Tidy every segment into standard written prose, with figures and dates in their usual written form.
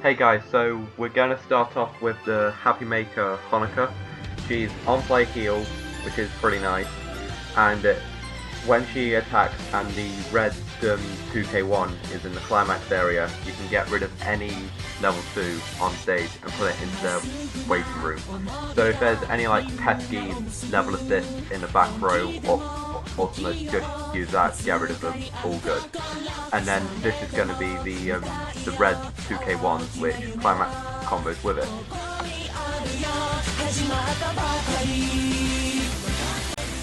Hey guys, so we're going to start off with the Happy Maker Honoka. She's on play heal, which is pretty nice, and when she attacks and the red 2k1 is in the climax area, you can get rid of any level 2 on stage and put it into their waiting room. So if there's any like pesky level assist in the back row or something, just use that to get rid of them, all good. And then this is going to be the red 2k1, which climax combos with it.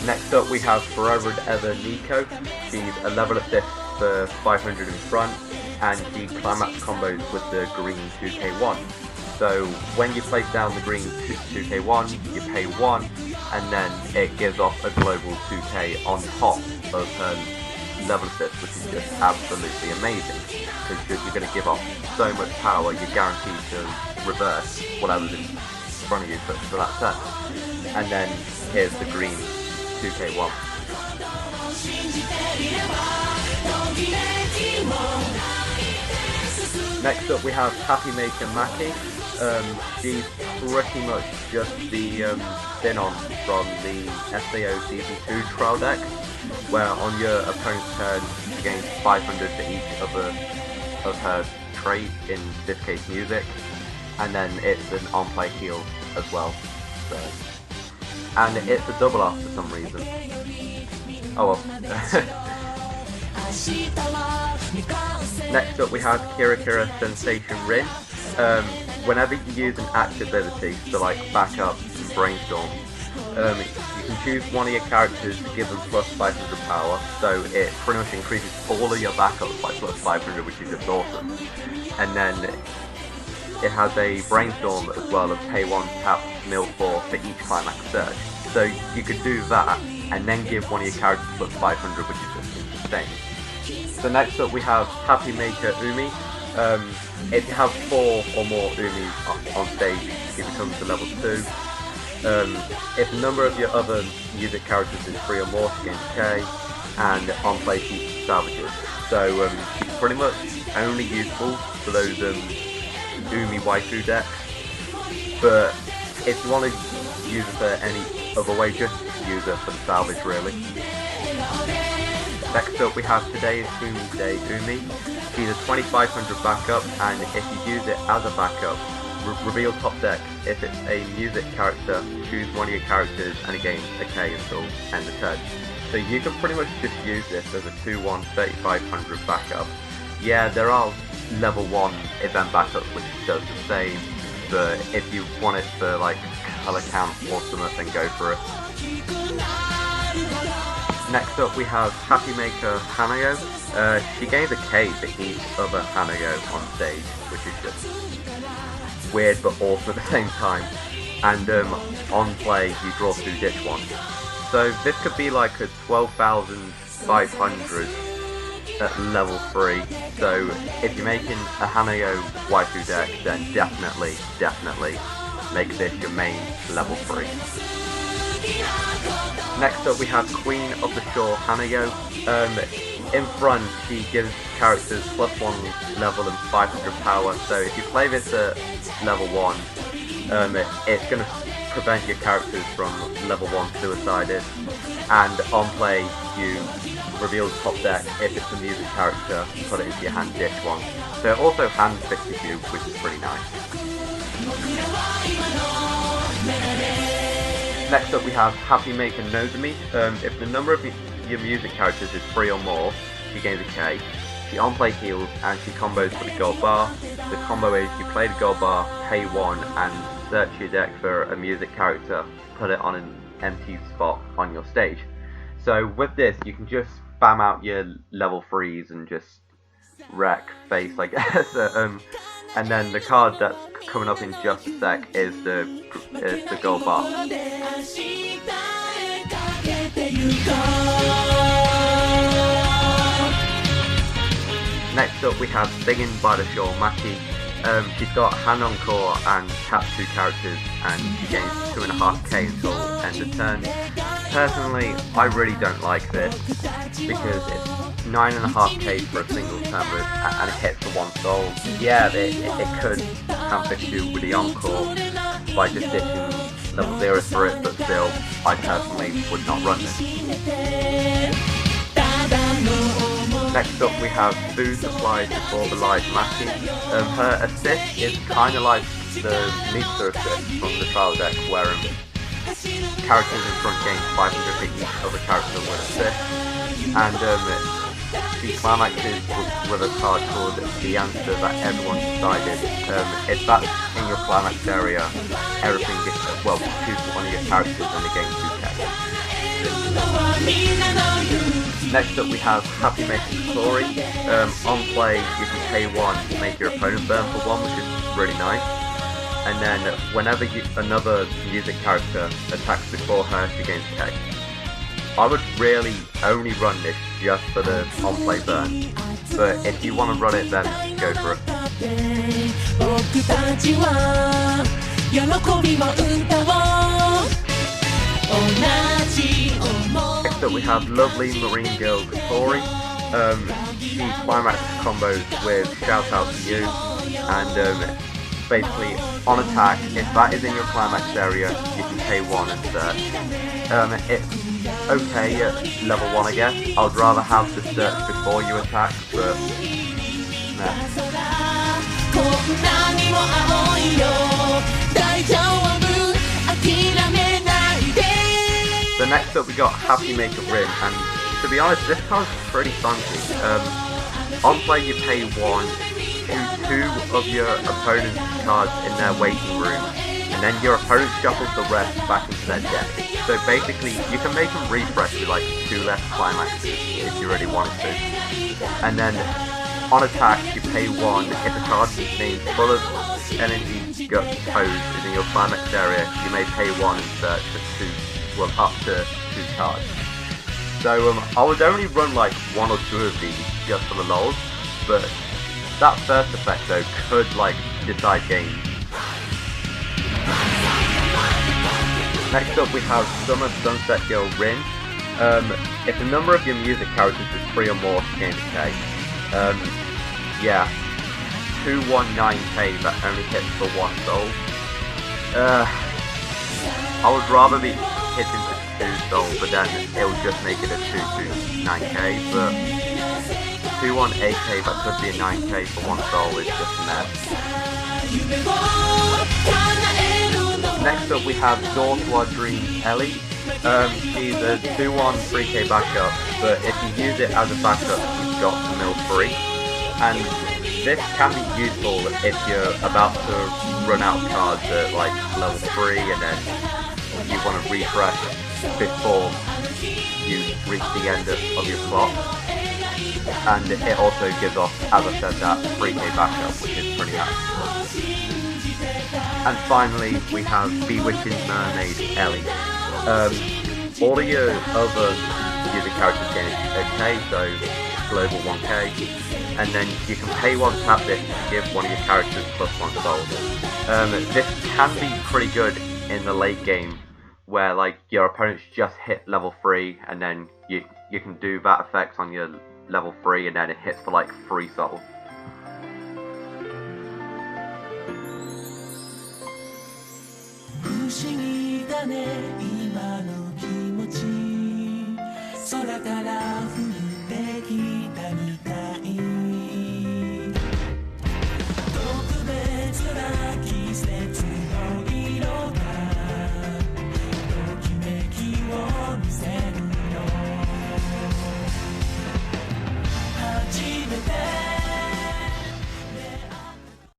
Next up we have Forever and Ever Nico. She's a level assist for 500 in front, and she climax combos with the green 2k1. So when you place down the green 2k1, you pay 1, and then it gives off a global 2k on top of her level assist, which is just absolutely amazing, because you're going to give off so much power, you're guaranteed to reverse whatever's in front of you for that set. And then here's the green 2k1. Next up we have Happy Maker Maki. She's pretty much just the spin-on from the SAO Season 2 trial deck, where on your opponent's turn you gain 500 for each of her trait, in this case music, and then it's an on-play heal as well. So. And it's a double off for some reason. Oh well. Next up we have Kira Kira Sensation Rin. Whenever you use an active ability, so like Backup and Brainstorm, you can choose one of your characters to give them plus 500 power, so it pretty much increases all of your backups by plus 500, which is just awesome. And then it has a Brainstorm as well of pay 1, tap, mill 4 for each climax search. So you could do that and then give one of your characters plus 500, which is just insane. So next up we have Happy Maker Umi. If you have 4 or more Umis on stage, it becomes a level 2. If the number of your other music characters is 3 or more, she gains K, and on play she salvages. So she's pretty much only useful for those Umi waifu decks, but if you want to use it for any other way, just use it for the salvage really. Next up we have Today's Umi Day Umi. She's a 2500 backup, and if you use it as a backup, reveal top deck. If it's a music character, choose one of your characters and it gains a K until end of turn. So you can pretty much just use this as a 2-1 3500 backup. Yeah, there are level 1 event backups which does the same, but if you want it for like color count or something, then go for it. Next up we have Happy Maker Hanayo. She gains a K for each other Hanayo on stage, which is just weird but awesome at the same time. And on play you draw 2 ditch ones. So this could be like a 12,500 at level 3. So if you're making a Hanayo waifu deck, then definitely make this your main level 3. Next up we have Queen of the Shore Hanayo. In front she gives characters +1 level and 500 power, so if you play this at level 1, it's going to prevent your characters from level 1 suicided, and on play you reveal the top deck. If it's a music character, put it into your hand, ditch 1. So it also hand fixes you, which is pretty nice. Next up we have Happy Maker Nozomi. If the number of your music characters is 3 or more, she gains a K. She on-play heals and she combos for the gold bar. The combo is you play the gold bar, pay 1, and search your deck for a music character, put it on an empty spot on your stage. So with this you can just spam out your level 3s and just wreck face, I guess. And then the card that's coming up in just a sec is the gold bar. Next up we have Singing by the Shore Maki. She's got hand on core and tap 2 characters, and she gains 2.5k until end of turn. Personally, I really don't like this because it's 9.5k for a single turn move, and it hits for 1 soul. Yeah, it could hamper you with the encore by just ditching level 0 for it, but still, I personally would not run this. Next up we have food supplies before the live Maki. Her assist is kinda like the Misa assist from the trial deck, where characters in front gain 500 for each other character with assist, and she climaxes with a card called The Answer That Everyone Decided. If that's in your climax area, everything gets, well, choose one of your characters and the game 2k. Next up we have Happy Making Story. On play you can pay 1 to make your opponent burn for 1, which is really nice. And then whenever another music character attacks before her, she gains tech. I would really only run this just for the on-play burn, but if you want to run it, then go for it. Next up we have lovely Marine Girl Katori. She climax combos with Shout Out to You, and basically on attack, if that is in your climax area, you can pay 1 and search. It's okay at level 1 I guess. I would rather have the search before you attack, but nah. So next up we got Happy Maker Rin, and to be honest, this card's pretty funky. On play you pay 1, choose 2 of your opponent's cards in their waiting room, and then your opponent shuffles the rest back into their deck. So basically, you can make them refresh with like 2 less climaxes if you really wanted to. And then on attack, you pay 1. If a card named Full of Energy Gut Pose is in your climax area, you may pay 1 and search for 2, well, up to 2 cards. So I would only run like 1 or 2 of these just for the lols, but that first effect though could like decide games. Next up we have Summer Sunset Girl Rin. If the number of your music characters is 3 or more, she gains a K. Yeah, 219k that only hits for 1 soul. I would rather be hitting for 2 soul, but then it will just make it a 229k, but 218k that could be a 9k for 1 soul is just a mess. Next up we have Door to Our Dreams Ellie. She's a 2-1 3k backup, but if you use it as a backup you've got to mill 3. And this can be useful if you're about to run out of cards at like level 3 and then you want to refresh before you reach the end of your clock. And it also gives off, as I said, that 3k backup, which is pretty nice. And finally, we have Bewitching Mermaid Ellie. All of your other user characters gain a K, so global 1k, and then you can pay 1 tap this to give one of your characters plus 1 soul. This can be pretty good in the late game, where like your opponents just hit level 3, and then you can do that effect on your level 3, and then it hits for like 3 souls.